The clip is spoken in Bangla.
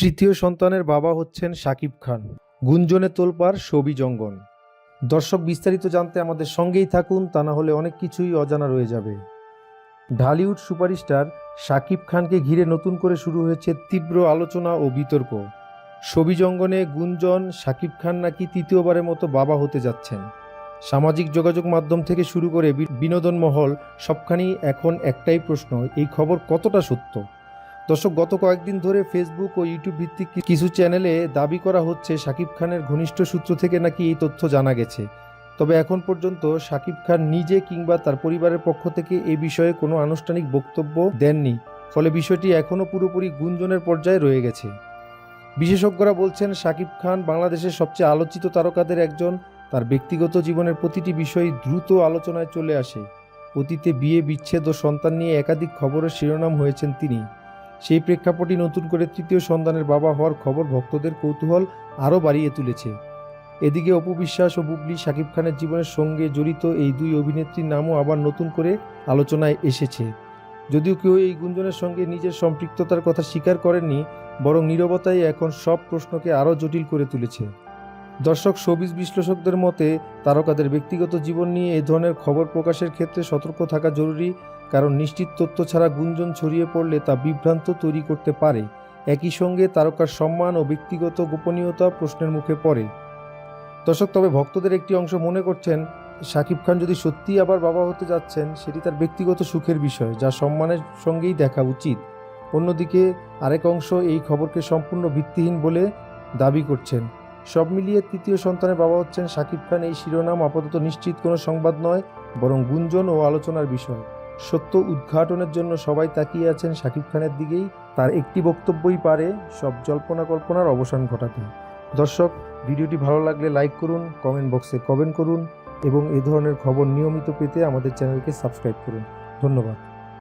তৃতীয় সন্তানের বাবা হচ্ছেন শাকিব খান। গুঞ্জনে তোলপাড় ছবি জঙ্গল। দর্শক, বিস্তারিত জানতে আমাদের সঙ্গেই থাকুন, তা না হলে অনেক কিছুই অজানা রয়ে যাবে। ঢালিউড সুপারস্টার শাকিব খানকে ঘিরে নতুন করে শুরু হয়েছে তীব্র আলোচনা ও বিতর্ক। ছবি জঙ্গনে গুঞ্জন শাকিব খান নাকি তৃতীয়বারের মতো বাবা হতে যাচ্ছেন। সামাজিক যোগাযোগ মাধ্যম থেকে শুরু করে বিনোদন মহল সবখানেই এখন একটাই প্রশ্ন, এই খবর কতটা সত্য। দর্শক, গত কয়েকদিন ধরে ফেসবুক ও ইউটিউব ভিত্তিক কিছু চ্যানেলে দাবি করা হচ্ছে শাকিব খানের ঘনিষ্ঠ সূত্র থেকে নাকি এই তথ্য জানা গেছে। তবে এখন পর্যন্ত শাকিব খান নিজে কিংবা তার পরিবারের পক্ষ থেকে এ বিষয়ে কোনো আনুষ্ঠানিক বক্তব্য দেননি, ফলে বিষয়টি এখনও পুরোপুরি গুঞ্জনের পর্যায়ে রয়ে গেছে। বিশেষজ্ঞরা বলছেন, শাকিব খান বাংলাদেশের সবচেয়ে আলোচিত তারকাদের একজন। তার ব্যক্তিগত জীবনের প্রতিটি বিষয় দ্রুত আলোচনায় চলে আসে। অতীতে বিয়ে, বিচ্ছেদ ও সন্তান নিয়ে একাধিক খবরের শিরোনাম হয়েছেন তিনি। সেই প্রেক্ষাপটে নতুন করে তৃতীয় সন্তানের বাবা হওয়ার খবর ভক্তদের কৌতূহল আরও বাড়িয়ে তুলেছে। এদিকে অপু বিশ্বাস ও বুবলি, শাকিব খানের জীবনের সঙ্গে জড়িত এই দুই অভিনেত্রীর নামও আবার নতুন করে আলোচনায় এসেছে। যদিও কেউ এই গুঞ্জনের সঙ্গে নিজের সম্পৃক্ততার কথা স্বীকার করেননি, বরং নীরবতাই এখন সব প্রশ্নকে আরও জটিল করে তুলেছে। দর্শক, শোবিজ বিশ্লেষকদের মতে তারকাদের ব্যক্তিগত জীবন নিয়ে এ ধরনের খবর প্রকাশের ক্ষেত্রে সতর্ক থাকা জরুরি, কারণ নিশ্চিত তথ্য ছাড়া গুঞ্জন ছড়িয়ে পড়লে তা বিভ্রান্ত তৈরি করতে পারে। একই সঙ্গে তারকার সম্মান ও ব্যক্তিগত গোপনীয়তা প্রশ্নের মুখে পড়ে। দর্শক, তবে ভক্তদের একটি অংশ মনে করছেন, শাকিব খান যদি সত্যিই আবার বাবা হতে যাচ্ছেন, সেটি তার ব্যক্তিগত সুখের বিষয়, যা সম্মানের সঙ্গেই দেখা উচিত। অন্যদিকে আরেক অংশ এই খবরকে সম্পূর্ণ ভিত্তিহীন বলে দাবি করছেন। সব মিলিয়ে তৃতীয় সন্তানের বাবা হচ্ছেন শাকিব খান এই শিরোনাম আপাতত নিশ্চিত কোনো সংবাদ নয়, বরং গুঞ্জন ও আলোচনার বিষয়। সত্য উদ্ঘাটনের জন্য সবাই তাকিয়ে আছেন শাকিব খানের দিকেই। তার একটি বক্তব্যই পারে সব জল্পনা কল্পনার অবসান ঘটাতে। দর্শক, ভিডিওটি ভালো লাগলে লাইক করুন, কমেন্ট বক্সে কমেন্ট করুন এবং এ ধরনের খবর নিয়মিত পেতে আমাদের চ্যানেলকে সাবস্ক্রাইব করুন। ধন্যবাদ।